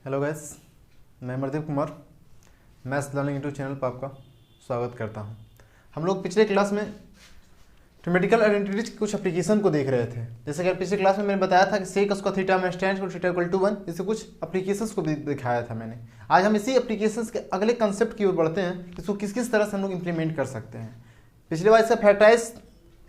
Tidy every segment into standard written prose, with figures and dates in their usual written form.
Hello guys, मैं Amardeep Kumar maths learning YouTube channel पर आपका स्वागत करता हूं। हम लोग पिछले क्लास में थ्योरेटिकल आइडेंटिटीज की कुछ एप्लीकेशन को देख रहे थे। जैसे कि पिछले क्लास में मैंने बताया था कि सेक उसका थीटा में स्टैंड को थीटा इक्वल टू 1, इससे कुछ एप्लीकेशंस को भी दिखाया था मैंने। आज हम इसी एप्लीकेशंस के अगले कंसेप्ट की ओर बढ़ते हैं कि इसको किस किस तरह से हम लोग इंप्लीमेंट कर सकते हैं। पिछली बार इसका फैक्टराइज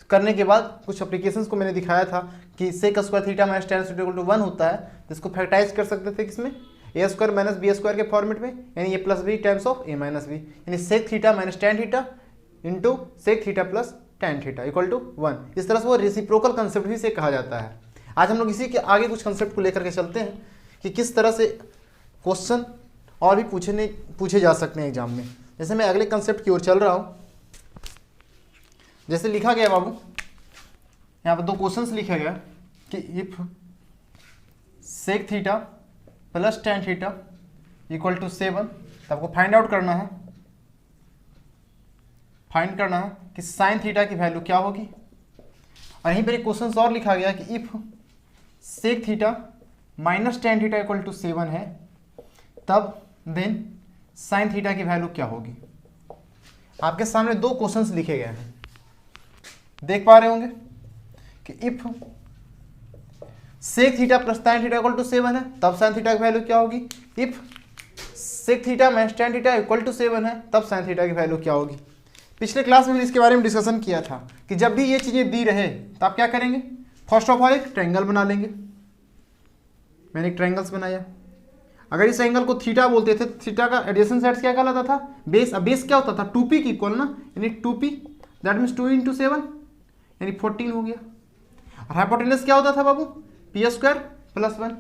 करने के बाद कुछ एप्लीकेशंस को मैंने दिखाया था कि sec square theta minus tan equal to 1 होता है, तो इसको फैक्टराइज कर सकते थे किसमें, A square minus B square के फॉर्मेट में, यानी A plus B times of A minus B, यानी sec theta minus tan theta into sec theta plus tan theta equal to 1। इस तरह से वो रेसिप्रोकल कंसेप्ट भी से कहा जाता है। आज हम लोग इसी के आगे कुछ कंसेप्ट को लेकर के चलते हैं कि किस तरह से क्वेश्चन और भी पूछे जा सकते हैं एग्जाम में। जैसे मैं अगले कंसेप्ट की ओर चल रहा हूँ। जैसे लिखा गया बाबू, यहाँ पर दो क्वेश्चंस लिखा गया कि if sec theta plus tan theta equal to 7, तो आपको फाइंड आउट करना है कि साइन थीटा की वैल्यू क्या होगी। और यहीं पर एक क्वेश्चन और लिखा गया कि if sec theta minus tan theta equal to 7 है, तब देन साइन थीटा की वैल्यू क्या होगी। आपके सामने दो क्वेश्चंस लिखे गए हैं, देख पा रहे होंगे कि if sec theta plus tan theta equal to 7 है, तब साइन थीटा की वैल्यू क्या होगी। If sec theta minus tan theta equal to 7 है, तब साइन थीटा की वैल्यू क्या होगी। पिछले क्लास में इसके बारे में डिस्कशन किया था कि जब भी ये चीजें दी रहे तो आप क्या करेंगे, फर्स्ट ऑफ ऑल एक ट्रायंगल बना लेंगे। मैंने एक ट्रायंगल्स बनाया। अगर इस एंगल को थीटा बोलते थे, थीटा का एडिशन साइड्स क्या कहलाता था, बेस। अब बेस क्या होता था, 2p की इक्वल ना, यानी 2p दैट मीन्स 2 इंटू 7 यानी 14 हो गया। और हाइपोटेनस क्या होता था बाबू, पी स्क्वायर प्लस 1।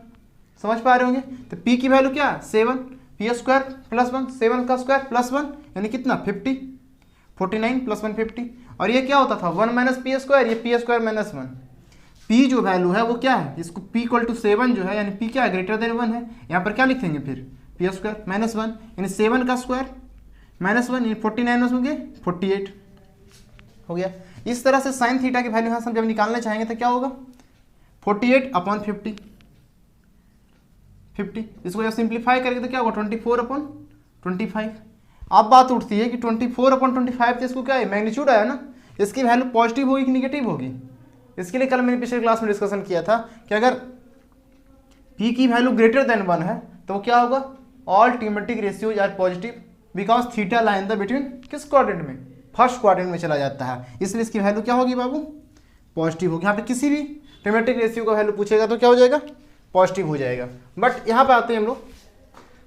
समझ पा रहे होंगे। तो p की वैल्यू क्या है 7, पी स्क्वायर प्लस 1, 7 का स्क्वायर प्लस 1 यानी कितना 50, 49 प्लस 1 50। और ये क्या होता था 1 माइनस पी स्क्वायर, ये पी स्क्वायर माइनस 1। p जो वैल्यू है वो क्या है, इसको p इक्वल टू 7 जो है, यानी p क्या है ग्रेटर देन 1 है। यहाँ पर क्या लिखेंगे फिर पी स्क्वायर माइनस 1 यानी 7 का स्क्वायर माइनस 1 यानी 49 हो गए 48 हो गया। इस तरह से साइन थीटा की वैल्यू हम जब निकालना चाहेंगे तो क्या होगा 48 अपॉन 50। इसको जब सिंप्लीफाई करेंगे तो क्या होगा 24 अपॉन 25। अब बात उठती है कि 24 अपॉन 25 इसको क्या है मैग्नीट्यूड आया ना, इसकी वैल्यू पॉजिटिव होगी कि निगेटिव होगी। इसके लिए कल मैंने पिछले क्लास में डिस्कशन किया था कि अगर p की वैल्यू ग्रेटर देन 1 है तो वो क्या होगा, all trigonometric ratios are positive because theta lie in the between किस क्वाड्रेंट में, फर्स्ट क्वाड्रेंट में चला जाता है। इसलिए इसकी वैल्यू क्या होगी बाबू, पॉजिटिव होगी। यहाँ पे किसी भी ट्रिमेटिक रेशियो का वैल्यू पूछेगा तो क्या हो जाएगा, पॉजिटिव हो जाएगा। बट यहाँ पे आते हैं हम लोग,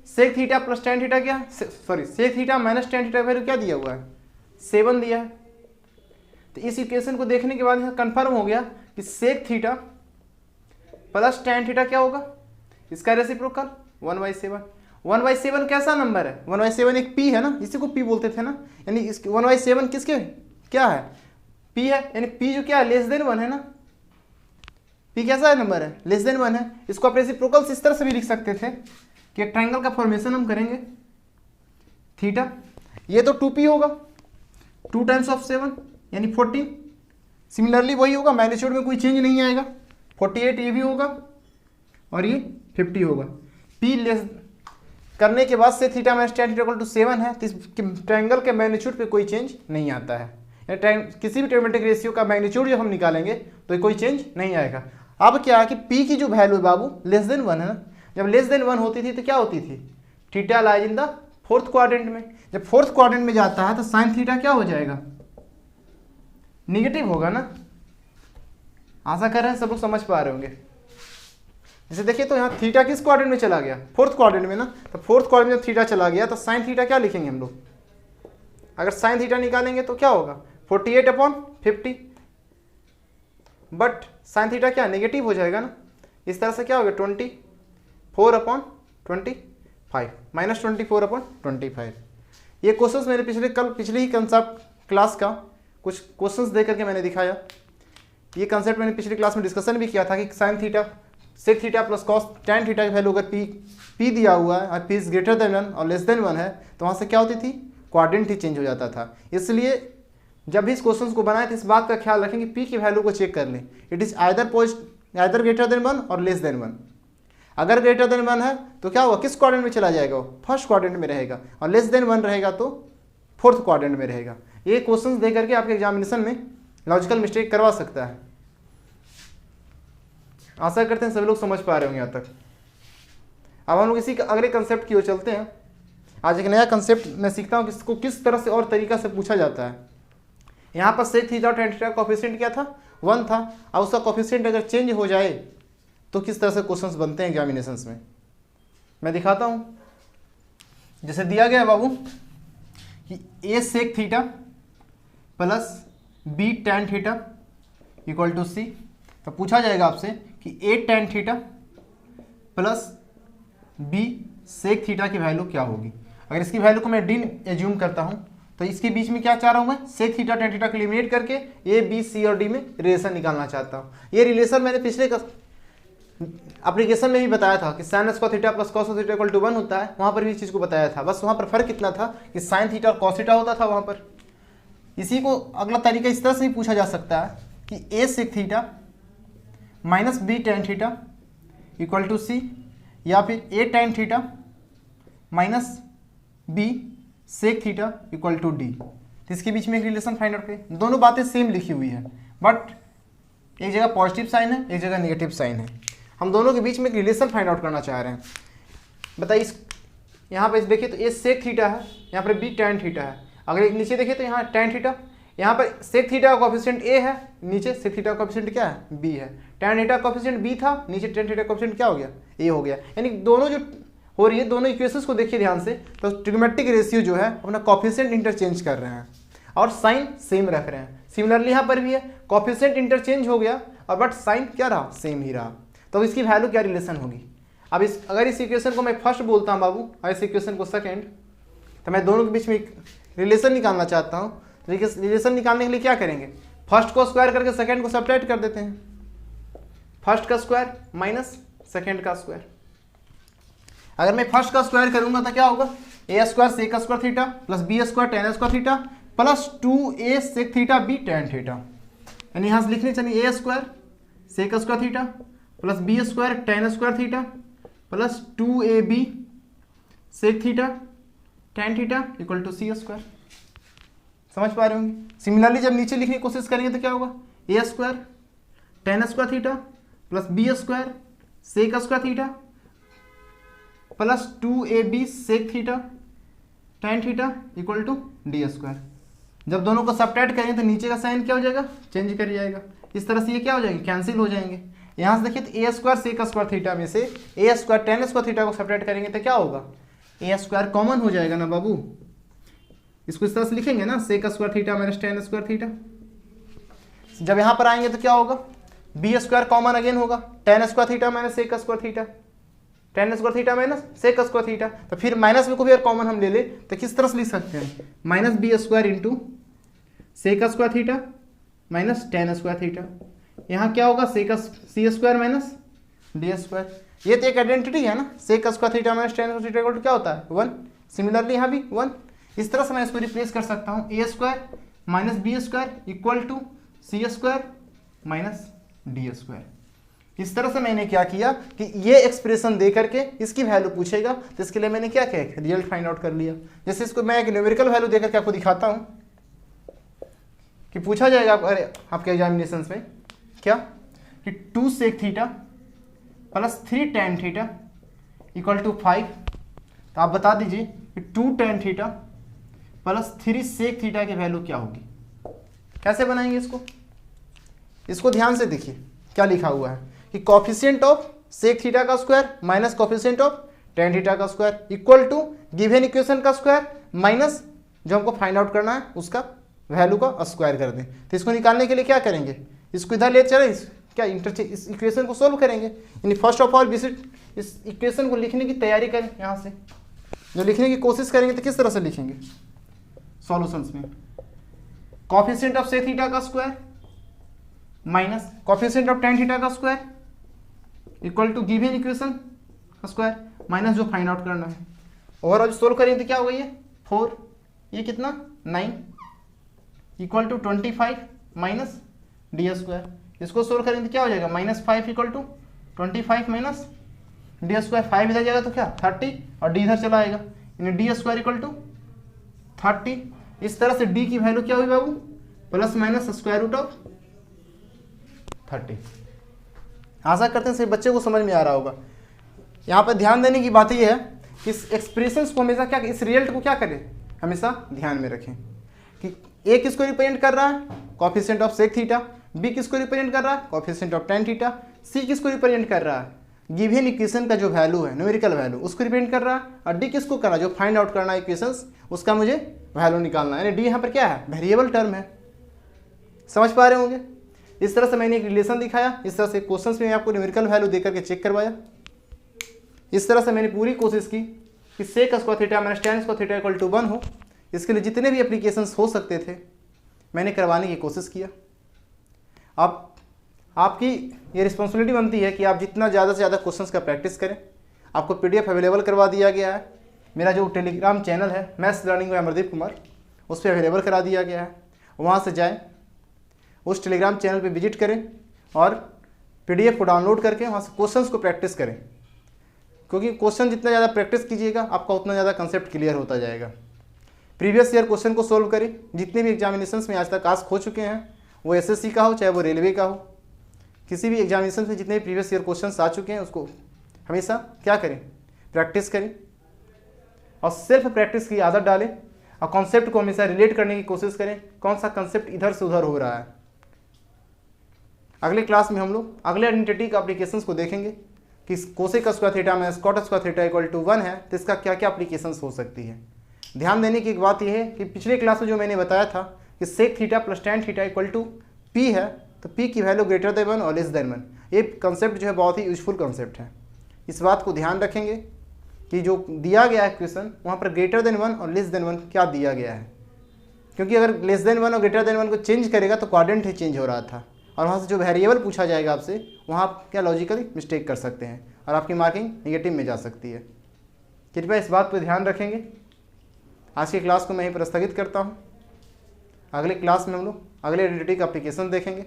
sec theta plus tan theta क्या, sorry sec theta minus tan theta value क्या दिया हुआ है 7 दिया है। तो इस इक्वेशन को देखने के बाद यहाँ कंफर्म हो गया कि sec theta plus tan theta क्या होगा, इसका रेसिप्रोकल 1/7। 1/7 कैसा नंबर है, 1/7 एक p है ना, इसी को p बोलते थे ना, यानी इसके 1/7 किसके क्या है p है, यानी p जो क्या है लेस देन 1 है ना। p कैसा है नंबर है, लेस देन 1 है। इसको आप रेसिप्रोकल्स इस तरह से भी लिख सकते थे कि ट्रायंगल का फॉर्मेशन हम करेंगे थीटा, ये तो 2p होगा 2 टाइम्स ऑफ 7 यानी 14। सिमिलरली वही होगा, मैग्नीट्यूड में कोई चेंज नहीं आएगा। 48 ये भी होगा और ये 50 होगा। p लेस करने के बाद से theta minus tan theta equal to 7 है, तो इस ट्रायंगल के मैग्नीट्यूड पे कोई चेंज नहीं आता है। किसी भी ट्रिमेटिक रेशियो का मैग्नीट्यूड जब हम निकालेंगे तो कोई चेंज नहीं आएगा। अब क्या है कि p की जो वैल्यू है बाबू लेस देन 1 है ना, जब लेस देन 1 होती थी तो क्या होती थी, theta lies in the fourth quadrant में। जब फोर्थ क्वाड्रेंट में जाता है तो साइन थीटा क्या हो जाएगा, निगेटिव होगा ना। आशा कर रहे हैं सब लोग समझ पा रहे होंगे। जैसे देखिए तो यहाँ थीटा किस क्वाड्रेंट में चला गया, फोर्थ क्वाड्रेंट में ना, तो फोर्थ क्वाड्रेंट में जब थीटा चला गया तो साइन थीटा क्या लिखेंगे हम लोग, अगर साइन थीटा निकालेंगे तो क्या होगा 48 अपॉन 50। बट साइन थीटा क्या नेगेटिव हो जाएगा ना, इस तरह से क्या होगा 24 अपॉन 25 माइनस 24 अपॉन 25। ये क्वेश्चंस मैंने पिछले ही कंसेप्ट क्लास का कुछ क्वेश्चंस दे करके मैंने दिखाया। ये कंसेप्ट मैंने पिछली क्लास में डिस्कशन भी किया था कि sine theta sec theta plus cos tan theta की वैल्यू अगर p दिया हुआ है और p इज ग्रेटर देन 1 और लेस देन 1 है तो वहाँ से क्या होती थी, क्वाड्रेंट ही चेंज हो जाता था। इसलिए जब भी इस क्वेश्चन को बनाए तो इस बात का ख्याल रखें कि p की वैल्यू को चेक कर लें, it is either greater than 1 और लेस देन 1। अगर ग्रेटर देन 1 है तो क्या होगा, किस क्वाड्रेंट में चला जाएगा, वो फर्स्ट क्वाड्रेंट में रहेगा, और लेस देन 1 रहेगा तो फोर्थ क्वाड्रेंट में रहेगा। ये क्वेश्चंस दे करके आपके एग्जामिनेशन में लॉजिकल मिस्टेक करवा सकता है। आशा करते हैं सभी लोग समझ पा रहे होंगे यहाँ तक। अब हम लोग इसी अगले कंसेप्ट की ओर चलते हैं। आज एक नया कंसेप्ट मैं सीखता हूँ कि इसको किस तरह से और तरीका से पूछा जाता है। यहाँ पर सेक थीटा tan थीटा का कोफिशिएंट क्या था, 1 था। अब उसका कोफिशिएंट अगर चेंज हो जाए तो किस तरह से क्वेश्चंस बनते हैं एग्जामिनेशंस में, मैं दिखाता हूँ। जैसे दिया गया बाबू कि a sec theta plus b tan theta equal to c, तो पूछा जाएगा आपसे कि a tan theta plus b sec theta की वैल्यू क्या होगी। अगर इसकी वैल्यू को मैं डी एज्यूम करता हूँ तो इसके बीच में क्या चाह रहा हूँ मैं, सेक थीटा tan थीटा को एलिमिनेट करके ए बी सी और डी में रिलेशन निकालना चाहता हूँ। ये रिलेशन मैंने पिछले एप्लीकेशन में भी बताया था कि sine square theta plus cos theta equal to 1 होता है, वहाँ पर भी इस चीज़ को बताया था। बस वहाँ पर फर्क इतना था कि साइन थीटा और कॉस थीटा होता था वहाँ पर। इसी को अगला तरीका इस तरह से भी पूछा जा सकता है कि A sec theta minus B tan theta equal to C, या फिर A tan theta minus B sec theta equal to D. तो इसके बीच में एक रिलेशन फाइंड आउट करें। दोनों बातें सेम लिखी हुई है, बट एक जगह पॉजिटिव साइन है, एक जगह नेगेटिव साइन है। हम दोनों के बीच में एक रिलेशन फाइंड आउट करना चाह रहे हैं। बताइए, इस यहाँ पर देखिए तो ए सेक थीटा है, यहाँ पर बी tan थीटा है। अगर नीचे देखिए तो यहाँ tan थीटा, यहाँ पर सेक थीटा का कोफिशिएंट ए है, नीचे सेक थीटा का कोफिशिएंट क्या है, बी है। tan थीटा का कोफिशिएंट बी था, नीचे tan थीटा का कोफिशिएंट क्या हो गया, ए हो गया। यानी दोनों जो हो रही है, दोनों इक्वेशंस को देखिए ध्यान से, तो ट्रिग्नोमेट्रिक रेशियो जो है अपना कोफिशिएंट इंटरचेंज कर रहे हैं और साइन सेम रख रहे हैं। सिमिलरली यहाँ पर भी है, कोफिशिएंट इंटरचेंज हो गया और बट साइन क्या रहा, सेम ही रहा। तो इसकी वैल्यू क्या रिलेशन होगी। अब अगर इस इक्वेशन को मैं फर्स्ट बोलता हूँ बाबू और इस इक्वेशन को सेकेंड, तो मैं दोनों के बीच में एक रिलेशन निकालना चाहता हूँ। तो रिलेशन निकालने के लिए क्या करेंगे, फर्स्ट को स्क्वायर करके सेकेंड को सब्ट्रैक्ट कर देते हैं। फर्स्ट का स्क्वायर माइनस सेकेंड का स्क्वायर। अगर मैं फर्स्ट का स्क्वायर करूंगा तो क्या होगा, A square sec square theta plus B square tan square theta plus 2a sec theta B tan theta. यानी यहाँ से लिखने चाहिए A square sec square theta plus B square tan square theta plus 2ab sec theta tan theta equal to C square. समझ पा रहे होंगे। Similarly जब नीचे लिखने की कोशिश करेंगे तो क्या होगा, A square tan square theta plus B square sec square theta plus 2ab sec theta tan theta equal to D square. जब दोनों को सब्ट्रैक्ट करेंगे तो नीचे का साइन क्या हो जाएगा, चेंज कर जाएगा। इस तरह से ये क्या हो जाएंगे, कैंसिल हो जाएंगे। यहाँ से देखिए तो ए स्क्वायर सेक स्क्वायर थीटा में से ए स्क्वायर tan स्क्वायर थीटा को सब्ट्रैक्ट करेंगे तो क्या होगा, ए स्क्वायर कॉमन हो जाएगा ना बाबू। इसको इस तरह से लिखेंगे ना, sec square theta minus tan square theta. जब यहाँ पर आएंगे तो क्या होगा, बी स्क्वायर कॉमन अगेन होगा, tan square theta minus sec square theta, tan square theta minus sec square theta. तो फिर माइनस में को भी अगर कॉमन हम ले ले तो किस तरह से लिख सकते हैं, minus B square into sec square theta minus tan square theta. यहाँ क्या होगा, sec c square minus D square. ये तो एक आइडेंटिटी है ना, sec square theta minus tan square theta equal to क्या होता है, 1। सिमिलरली यहाँ भी 1। इस तरह से मैं इसको रिप्लेस कर सकता हूँ, A square minus B square equal to C square minus D square. इस तरह से मैंने क्या किया कि ये एक्सप्रेशन दे करके इसकी वैल्यू पूछेगा तो इसके लिए मैंने क्या किया, रिजल्ट फाइंड आउट कर लिया। जैसे इसको मैं एक न्यूमेरिकल वैल्यू देकर के आपको दिखाता हूँ कि पूछा जाएगा आपके एग्जामिनेशन में क्या, कि 2 sec theta plus 3 tan theta equal to 5। तो आप बता दीजिए कि 2 tan theta plus 3 sec theta की वैल्यू क्या होगी। कैसे बनाएंगे इसको ध्यान से देखिए क्या लिखा हुआ है कि कोफिशिएंट ऑफ सेक थीटा का square minus coefficient of tan theta का square equal to given equation का स्क्वायर माइनस जो हमको फाइंड आउट करना है उसका वैल्यू का स्क्वायर कर दें। तो इसको निकालने के लिए क्या करेंगे, इसको इधर ले चले, क्या इंटरचेंज, इस इक्वेशन को सोल्व करेंगे। यानी फर्स्ट ऑफ ऑल विजिट इस इक्वेशन को लिखने की तैयारी करें। यहाँ से जो लिखने की कोशिश करेंगे तो किस तरह से लिखेंगे सॉल्यूशंस में, कोफिशिएंट ऑफ सेक थीटा का square minus coefficient of tan theta का square equal to given equation का स्क्वायर माइनस जो फाइंड आउट करना है। ओवरऑल सोल्व करेंगे तो क्या हो गई है 4, ये कितना 9 equal to 25 minus D square. इसको सोल्व करेंगे तो क्या हो जाएगा -5 equal to 25 minus D square 5 इधर जाएगा तो क्या 30 और डी इधर चला आएगा, यानी डी स्क्वायर इक्वल टू 30। इस तरह से डी की वैल्यू क्या हुई बाबू, plus minus square root of 30। आशा करते हैं सभी बच्चे को समझ में आ रहा होगा। यहाँ पर ध्यान देने की बात यह है कि इस एक्सप्रेशंस को हमेशा क्या, इस रिजल्ट को क्या करें, हमेशा ध्यान में रखें कि ए किसको रिप्रेजेंट कर रहा है, coefficient of sec theta, B किसको रिप्रेजेंट कर रहा है, coefficient of tan theta, C किसको रिप्रेजेंट कर रहा है, गिवन इक्वेशन का जो वैल्यू है न्यूमेरिकल वैल्यू उसको रिप्रेजेंट कर रहा है, और डी किसको करना है, जो फाइंड आउट करना है इक्वेशंस उसका मुझे वैल्यू निकालना है, यानी डी यहाँ पर क्या है, वेरिएबल टर्म है। समझ पा रहे होंगे। इस तरह से मैंने एक रिलेशन दिखाया, इस तरह से क्वेश्चंस में आपको न्यूमेरिकल वैल्यू देकर के चेक करवाया। इस तरह से मैंने पूरी कोशिश की कि sec square theta minus tan square theta equal to 1 हो। इसके लिए जितने भी एप्लीकेशंस हो सकते थे मैंने करवाने की कोशिश किया। अब आपकी ये रिस्पॉन्सिबिलिटी बनती है कि आप जितना ज़्यादा से ज़्यादा क्वेश्चंस का प्रैक्टिस करें। आपको PDF अवेलेबल करवा दिया गया है, मेरा जो टेलीग्राम चैनल है maths learning by Amardeep Kumar, उस पर अवेलेबल करा दिया गया है। वहाँ से जाएँ, उस टेलीग्राम चैनल पे विजिट करें और PDF को डाउनलोड करके वहाँ से क्वेश्चंस को प्रैक्टिस करें, क्योंकि क्वेश्चन जितना ज़्यादा प्रैक्टिस कीजिएगा आपका उतना ज़्यादा कंसेप्ट क्लियर होता जाएगा। प्रीवियस ईयर क्वेश्चन को सोल्व करें, जितने भी एग्जामिनेशंस में आज तक आस्क हो चुके हैं, वो SSC का हो चाहे वो रेलवे का हो, किसी भी एग्जामिनेशन में जितने भी प्रीवियस ईयर क्वेश्चन आ चुके हैं उसको हमेशा क्या करें, प्रैक्टिस करें और सेल्फ प्रैक्टिस की आदत डालें और कॉन्सेप्ट को हमेशा रिलेट करने की कोशिश करें, कौन सा कंसेप्ट इधर से उधर हो रहा है। अगले क्लास में हम लोग अगले आइडेंटिटी का एप्लीकेशंस को देखेंगे कि कोसेक स्क्वायर थीटा में cot square theta equal to 1 है तो इसका क्या क्या एप्लीकेशंस हो सकती है। ध्यान देने की एक बात यह है कि पिछले क्लास में जो मैंने बताया था कि sec theta plus tan theta equal to P है, तो पी की वैल्यू ग्रेटर देन 1 और लेस देन 1। ये कंसेप्ट जो है बहुत ही यूजफुल कंसेप्ट है। इस बात को ध्यान रखेंगे कि जो दिया गया है क्वेश्चन वहाँ पर ग्रेटर देन 1 और लेस देन 1 क्या दिया गया है, क्योंकि अगर लेस देन 1 और ग्रेटर देन 1 को चेंज करेगा तो क्वाड्रेंट ही चेंज हो रहा था, और वहाँ से जो वेरिएबल पूछा जाएगा आपसे वहाँ आप क्या लॉजिकली मिस्टेक कर सकते हैं और आपकी मार्किंग नेगेटिव में जा सकती है। कृपया इस बात पर ध्यान रखेंगे। आज की क्लास को मैं यहीं पर स्थगित करता हूँ। अगले क्लास में हम लोग अगले आइडेंटिटी का एप्लीकेशन देखेंगे।